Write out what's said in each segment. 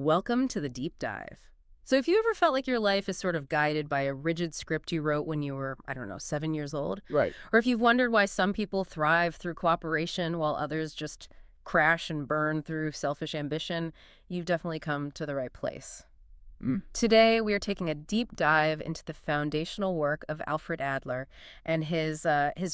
Welcome to the deep dive. So if you ever felt like your life is sort of guided by a rigid script you wrote when you were, I don't know, 7 years old, Right. or if you've wondered why some people thrive through cooperation while others just crash and burn through selfish ambition, you've definitely come to the right place. Mm. Today, we are taking a deep dive into the foundational work of Alfred Adler and his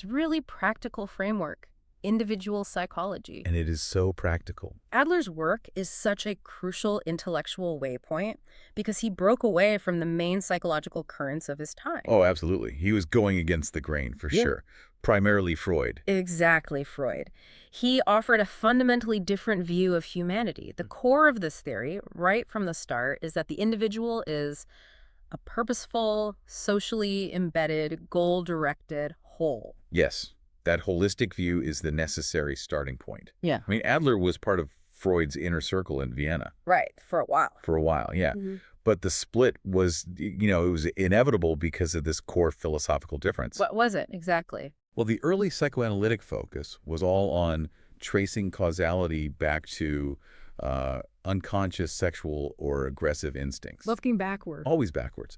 really practical framework, individual psychology. And it is so practical. Adler's work is such a crucial intellectual waypoint because he broke away from the main psychological currents of his time. Oh, absolutely. He was going against the grain for Yeah. sure. Primarily Freud. Exactly, Freud. He offered a fundamentally different view of humanity. The core of this theory, right from the start, is that the individual is a purposeful, socially embedded, goal-directed whole. Yes, that holistic view is the necessary starting point. Yeah. I mean, Adler was part of Freud's inner circle in Vienna Right, for a while. for a while, yeah. But the split was, it was inevitable because of this core philosophical difference. What was it, exactly? Well, the early psychoanalytic focus was all on tracing causality back to unconscious sexual or aggressive instincts. Looking backward. Always backwards.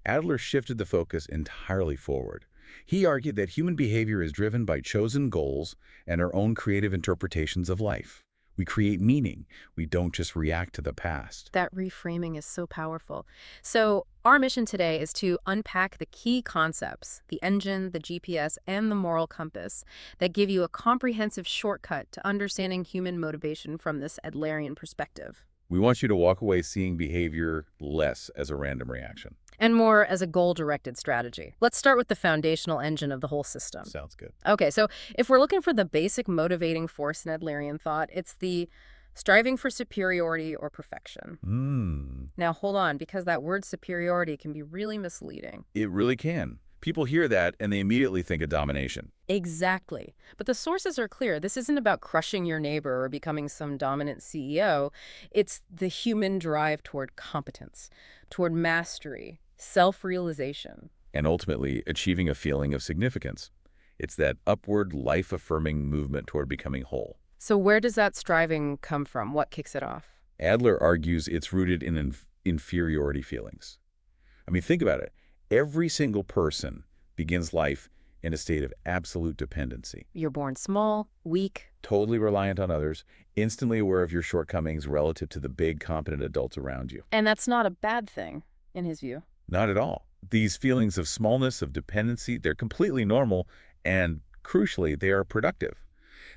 Adler shifted the focus entirely forward. He argued that human behavior is driven by chosen goals and our own creative interpretations of life. We create meaning. We don't just react to the past. That reframing is so powerful. So our mission today is to unpack the key concepts, the engine, the GPS, and the moral compass that give you a comprehensive shortcut to understanding human motivation from this Adlerian perspective, We want you to walk away seeing behavior less as a random reaction. and more as a goal-directed strategy. Let's start with the foundational engine of the whole system. Sounds good. Okay, so if we're looking for the basic motivating force in Adlerian thought, it's the striving for superiority or perfection. Now, hold on, because that word superiority can be really misleading. It really can. People hear that and they immediately think of domination. Exactly. But the sources are clear. This isn't about crushing your neighbor or becoming some dominant CEO. It's the human drive toward competence, toward mastery, self-realization. And ultimately achieving a feeling of significance. It's that upward, life-affirming movement toward becoming whole. So where does that striving come from? What kicks it off? Adler argues it's rooted in inferiority feelings. I mean, think about it. Every single person begins life in a state of absolute dependency, You're born small, weak. totally reliant on others, instantly aware of your shortcomings relative to the big, competent adults around you. And that's not a bad thing, in his view. Not at all. These feelings of smallness, of dependency, they're completely normal, and crucially, they are productive.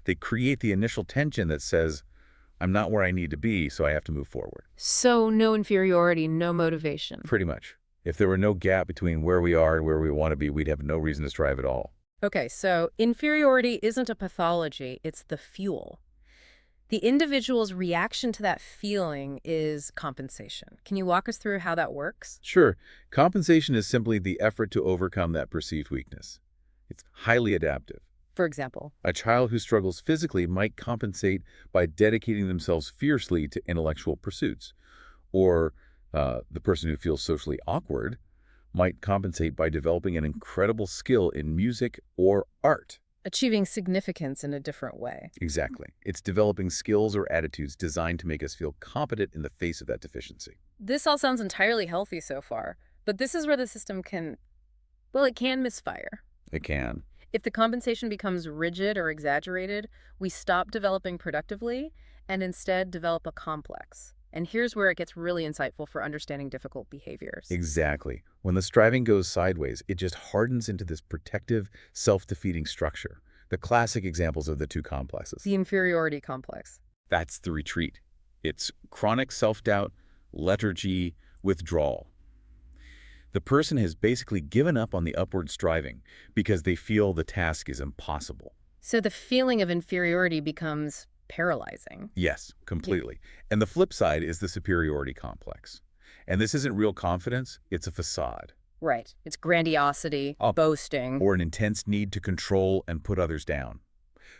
They create the initial tension that says, I'm not where I need to be, so I have to move forward. So no inferiority, no motivation. Pretty much. If there were no gap between where we are and where we want to be, we'd have no reason to strive at all. Okay, so inferiority isn't a pathology, it's the fuel. The individual's reaction to that feeling is compensation. Can you walk us through how that works? Sure, compensation is simply the effort to overcome that perceived weakness. It's highly adaptive. For example, A child who struggles physically might compensate by dedicating themselves fiercely to intellectual pursuits. Or the person who feels socially awkward might compensate by developing an incredible skill in music or art. achieving significance in a different way. Exactly. It's developing skills or attitudes designed to make us feel competent in the face of that deficiency. This all sounds entirely healthy so far, but this is where the system can, well, it can misfire. It can. If the compensation becomes rigid or exaggerated, we stop developing productively and instead develop a complex. And here's where it gets really insightful for understanding difficult behaviors. Exactly. When the striving goes sideways, it just hardens into this protective, self-defeating structure. The classic examples of the two complexes. The inferiority complex. That's the retreat. It's chronic self-doubt, lethargy, withdrawal. The person has basically given up on the upward striving because they feel the task is impossible. So the feeling of inferiority becomes paralyzing. Yes, completely. And the flip side is the superiority complex. And this isn't real confidence, it's a facade. Right. It's grandiosity, boasting. Or an intense need to control and put others down.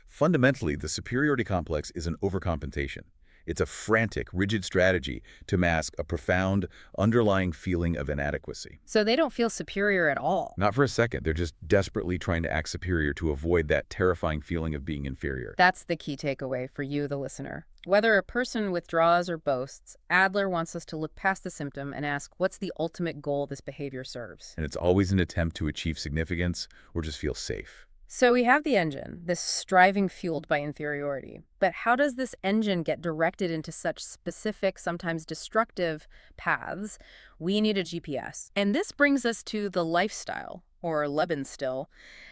Fundamentally, the superiority complex is an overcompensation. It's a frantic, rigid strategy to mask a profound, underlying feeling of inadequacy. So they don't feel superior at all. Not for a second. They're just desperately trying to act superior to avoid that terrifying feeling of being inferior. That's the key takeaway for you, the listener. Whether a person withdraws or boasts, Adler wants us to look past the symptom and ask, what's the ultimate goal this behavior serves? And it's always an attempt to achieve significance or just feel safe. So we have the engine, this striving fueled by inferiority. But how does this engine get directed into such specific, sometimes destructive paths? We need a GPS. And this brings us to the lifestyle, or Lebenstil,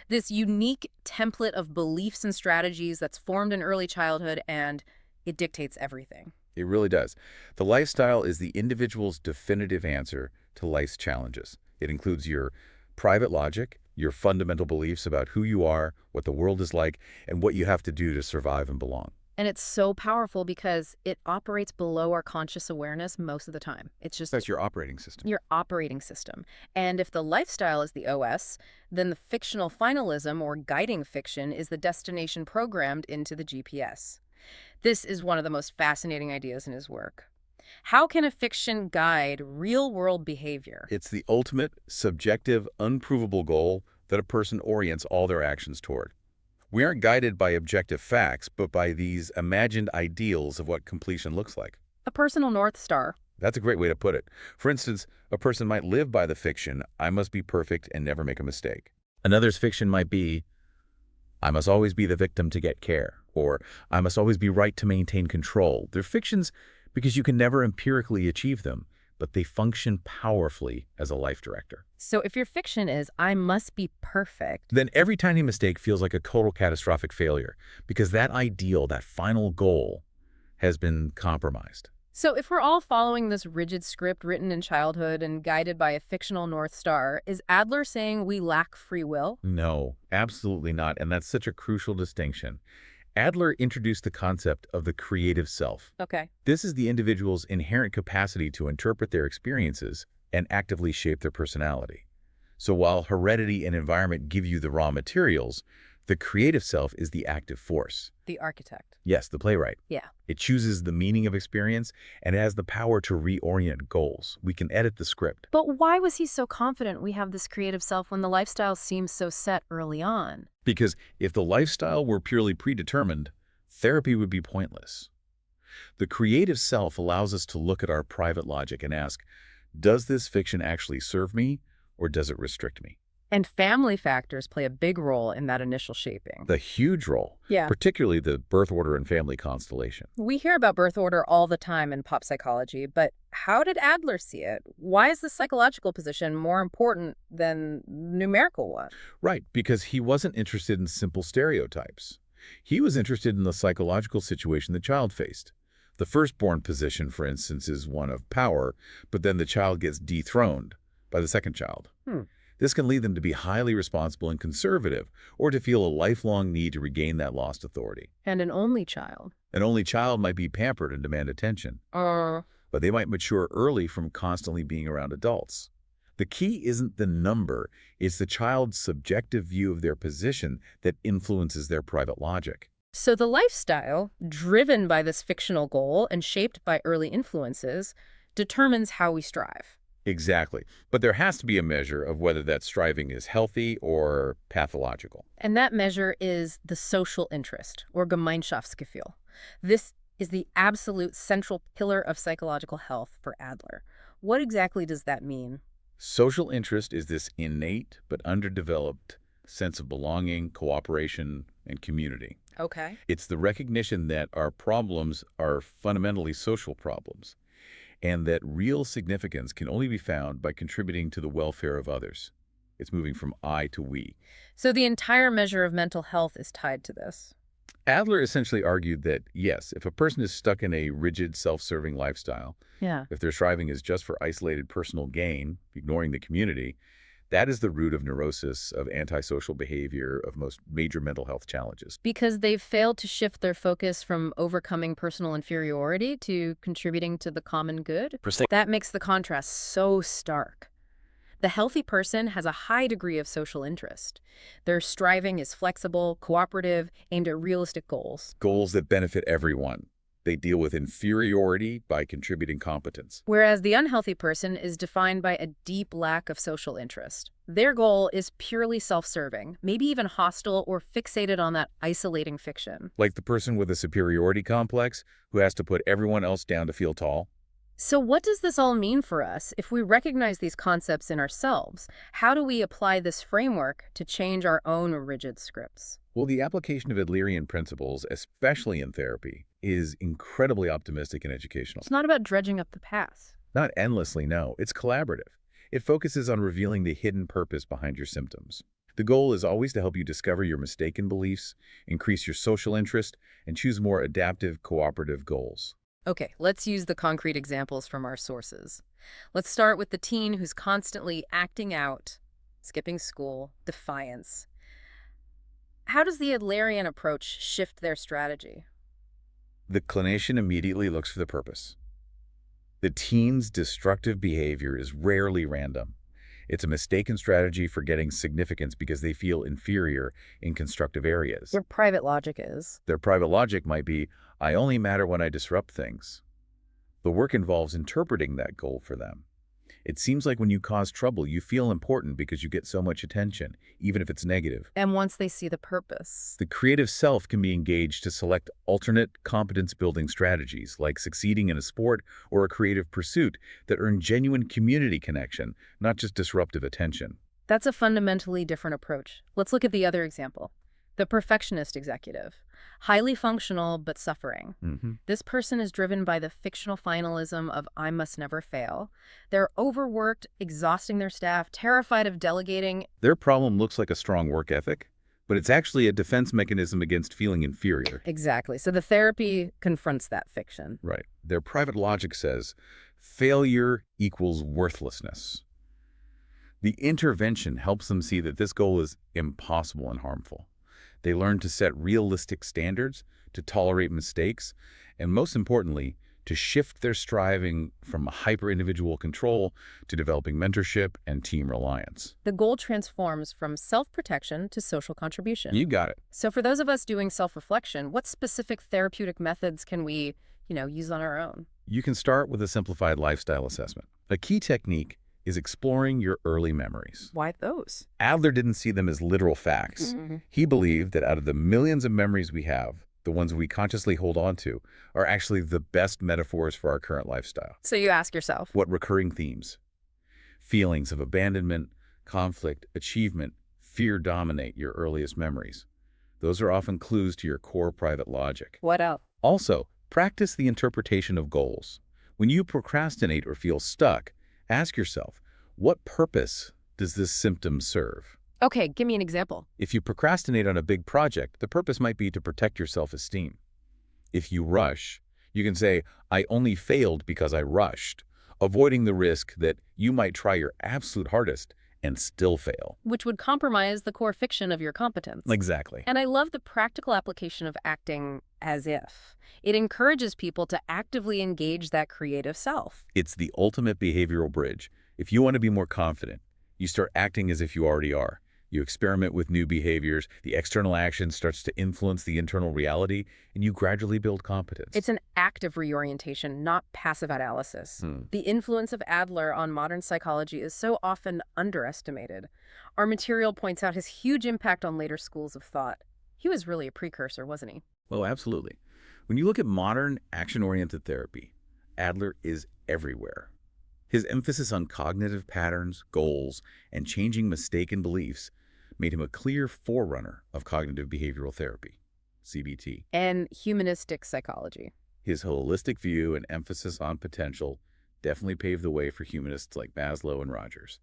this unique template of beliefs and strategies that's formed in early childhood, and it dictates everything. It really does. The lifestyle is the individual's definitive answer to life's challenges. It includes your private logic, your fundamental beliefs about who you are, what the world is like, and what you have to do to survive and belong. And it's so powerful because it operates below our conscious awareness most of the time. It's just That's your operating system. your operating system. And if the lifestyle is the OS, then the fictional finalism or guiding fiction is the destination programmed into the GPS. This is one of the most fascinating ideas in his work. How can a fiction guide real-world behavior? It's the ultimate, subjective, unprovable goal that a person orients all their actions toward. We aren't guided by objective facts, but by these imagined ideals of what completion looks like. A personal North Star. That's a great way to put it. For instance, a person might live by the fiction, I must be perfect and never make a mistake. Another's fiction might be, I must always be the victim to get care, or I must always be right to maintain control. They're fictions because you can never empirically achieve them, but they function powerfully as a life director. So if your fiction is, I must be perfect, Then every tiny mistake feels like a total catastrophic failure, because that ideal, that final goal, has been compromised. so if we're all following this rigid script written in childhood and guided by a fictional North Star, is Adler saying we lack free will? No, absolutely not, and that's such a crucial distinction. Adler introduced the concept of the creative self. Okay. This is the individual's inherent capacity to interpret their experiences and actively shape their personality. So while heredity and environment give you the raw materials, the creative self is the active force. The architect. Yes, the playwright. Yeah. It chooses the meaning of experience and it has the power to reorient goals. We can edit the script. But why was he so confident we have this creative self when the lifestyle seems so set early on? Because if the lifestyle were purely predetermined, therapy would be pointless. The creative self allows us to look at our private logic and ask, does this fiction actually serve me or does it restrict me? And family factors play a big role in that initial shaping. The huge role, Yeah. particularly the birth order and family constellation. We hear about birth order all the time in pop psychology, but how did Adler see it? Why is the psychological position more important than numerical one? Right, because he wasn't interested in simple stereotypes. He was interested in the psychological situation the child faced. The firstborn position, for instance, is one of power, but then the child gets dethroned by the second child. This can lead them to be highly responsible and conservative, or to feel a lifelong need to regain that lost authority. And an only child. An only child might be pampered and demand attention, but they might mature early from constantly being around adults. The key isn't the number, it's the child's subjective view of their position that influences their private logic. So the lifestyle, driven by this fictional goal and shaped by early influences, determines how we strive. Exactly. But there has to be a measure of whether that striving is healthy or pathological. And that measure is the social interest, or Gemeinschaftsgefühl. This is the absolute central pillar of psychological health for Adler. What exactly does that mean? Social interest is this innate but underdeveloped sense of belonging, cooperation, and community. Okay. It's the recognition that our problems are fundamentally social problems, and that real significance can only be found by contributing to the welfare of others. It's moving from I to we. So the entire measure of mental health is tied to this. Adler essentially argued that, yes, if a person is stuck in a rigid, self-serving lifestyle, Yeah. if their striving is just for isolated personal gain, ignoring the community, that is the root of neurosis, of antisocial behavior, of most major mental health challenges. Because they've failed to shift their focus from overcoming personal inferiority to contributing to the common good. That makes the contrast so stark. The healthy person has a high degree of social interest. Their striving is flexible, cooperative, aimed at realistic goals. Goals that benefit everyone. They deal with inferiority by contributing competence. Whereas the unhealthy person is defined by a deep lack of social interest. Their goal is purely self-serving, maybe even hostile or fixated on that isolating fiction. Like the person with a superiority complex who has to put everyone else down to feel tall. So what does this all mean for us? If we recognize these concepts in ourselves, how do we apply this framework to change our own rigid scripts? Well, the application of Adlerian principles, especially in therapy, is incredibly optimistic and educational. It's not about dredging up the past. Not endlessly, no. It's collaborative. It focuses on revealing the hidden purpose behind your symptoms. The goal is always to help you discover your mistaken beliefs, increase your social interest, and choose more adaptive, cooperative goals. Okay, let's use the concrete examples from our sources. Let's start with the teen who's constantly acting out, skipping school, defiance. How does the Adlerian approach shift their strategy? The clinician immediately looks for the purpose. The teen's destructive behavior is rarely random. It's a mistaken strategy for getting significance because they feel inferior in constructive areas. Their private logic is. Their private logic might be, I only matter when I disrupt things. The work involves interpreting that goal for them. It seems like when you cause trouble, you feel important because you get so much attention, even if it's negative. And once they see the purpose. The creative self can be engaged to select alternate competence-building strategies, like succeeding in a sport or a creative pursuit that earn genuine community connection, not just disruptive attention. That's a fundamentally different approach. Let's look at the other example. The perfectionist executive. Highly functional, but suffering. This person is driven by the fictional finalism of I must never fail. They're overworked, exhausting their staff, terrified of delegating. Their problem looks like a strong work ethic, but it's actually a defense mechanism against feeling inferior. Exactly. So the therapy confronts that fiction. Right. Their private logic says failure equals worthlessness. The intervention helps them see that this goal is impossible and harmful. They learn to set realistic standards, to tolerate mistakes, and most importantly, to shift their striving from hyper-individual control to developing mentorship and team reliance. The goal transforms from self-protection to social contribution. You got it. So for those of us doing self-reflection, what specific therapeutic methods can we, use on our own? You can start with a simplified lifestyle assessment. A key technique is exploring your early memories. Why those? Adler didn't see them as literal facts. He believed that out of the millions of memories we have, the ones we consciously hold on to are actually the best metaphors for our current lifestyle. So you ask yourself, What recurring themes? Feelings of abandonment, conflict, achievement, fear dominate your earliest memories. Those are often clues to your core private logic. what else? Also, practice the interpretation of goals. When you procrastinate or feel stuck, ask yourself, what purpose does this symptom serve? Okay, give me an example. If you procrastinate on a big project, the purpose might be to protect your self-esteem. If you rush, you can say, I only failed because I rushed, avoiding the risk that you might try your absolute hardest and still fail. Which would compromise the core fiction of your competence. Exactly. And I love the practical application of acting as if. It encourages people to actively engage that creative self. It's the ultimate behavioral bridge. If you want to be more confident, you start acting as if you already are. You experiment with new behaviors, the external action starts to influence the internal reality, and you gradually build competence. It's an active reorientation, not passive analysis. The influence of Adler on modern psychology is so often underestimated. Our material points out his huge impact on later schools of thought. He was really a precursor, wasn't he? Oh, absolutely. When you look at modern action-oriented therapy, Adler is everywhere. His emphasis on cognitive patterns, goals, and changing mistaken beliefs made him a clear forerunner of cognitive behavioral therapy, CBT. And humanistic psychology. His holistic view and emphasis on potential definitely paved the way for humanists like Maslow and Rogers.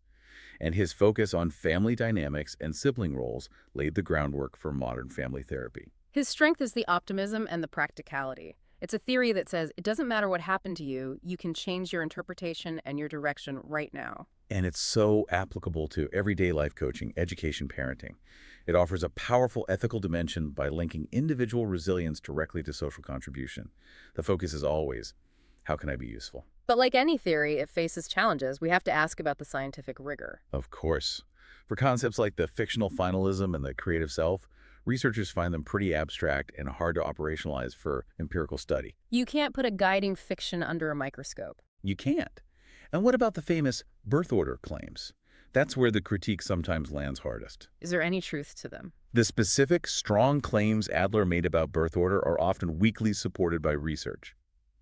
And his focus on family dynamics and sibling roles laid the groundwork for modern family therapy. His strength is the optimism and the practicality. It's a theory that says it doesn't matter what happened to you, you can change your interpretation and your direction right now. And it's so applicable to everyday life coaching, education, parenting. It offers a powerful ethical dimension by linking individual resilience directly to social contribution. The focus is always, how can I be useful? But like any theory, it faces challenges. We have to ask about the scientific rigor. Of course. For concepts like the fictional finalism and the creative self, researchers find them pretty abstract and hard to operationalize for empirical study. You can't put a guiding fiction under a microscope. You can't. And what about the famous birth order claims? That's where the critique sometimes lands hardest. Is there any truth to them? The specific, strong claims Adler made about birth order are often weakly supported by research.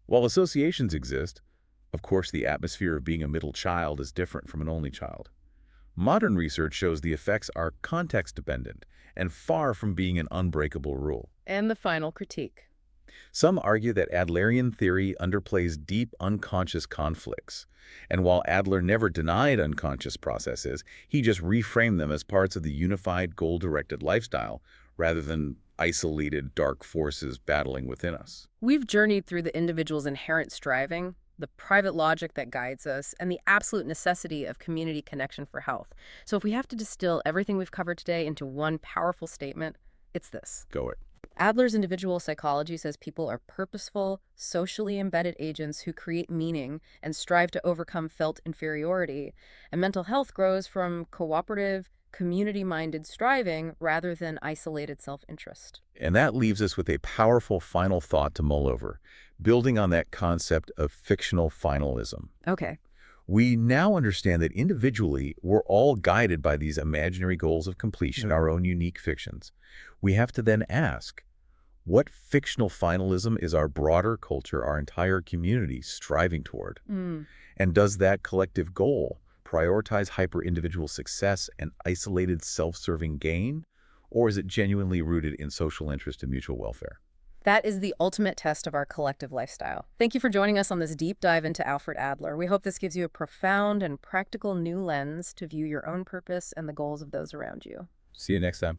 While associations exist, of course the atmosphere of being a middle child is different from an only child. Modern research shows the effects are context-dependent and far from being an unbreakable rule. And the final critique. Some argue that Adlerian theory underplays deep unconscious conflicts, and while Adler never denied unconscious processes, he just reframed them as parts of the unified, goal-directed lifestyle rather than isolated, dark forces battling within us. We've journeyed through the individual's inherent striving, the private logic that guides us, and the absolute necessity of community connection for health. So if we have to distill everything we've covered today into one powerful statement, it's this. Go it. Adler's individual psychology says people are purposeful, socially embedded agents who create meaning and strive to overcome felt inferiority. And mental health grows from cooperative, community-minded striving rather than isolated self-interest. And that leaves us with a powerful final thought to mull over, building on that concept of fictional finalism. Okay. We now understand that individually, we're all guided by these imaginary goals of completion, our own unique fictions. We have to then ask, what fictional finalism is our broader culture, our entire community striving toward? And does that collective goal prioritize hyper-individual success and isolated self-serving gain? Or is it genuinely rooted in social interest and mutual welfare? That is the ultimate test of our collective lifestyle. Thank you for joining us on this deep dive into Alfred Adler. We hope this gives you a profound and practical new lens to view your own purpose and the goals of those around you. See you next time.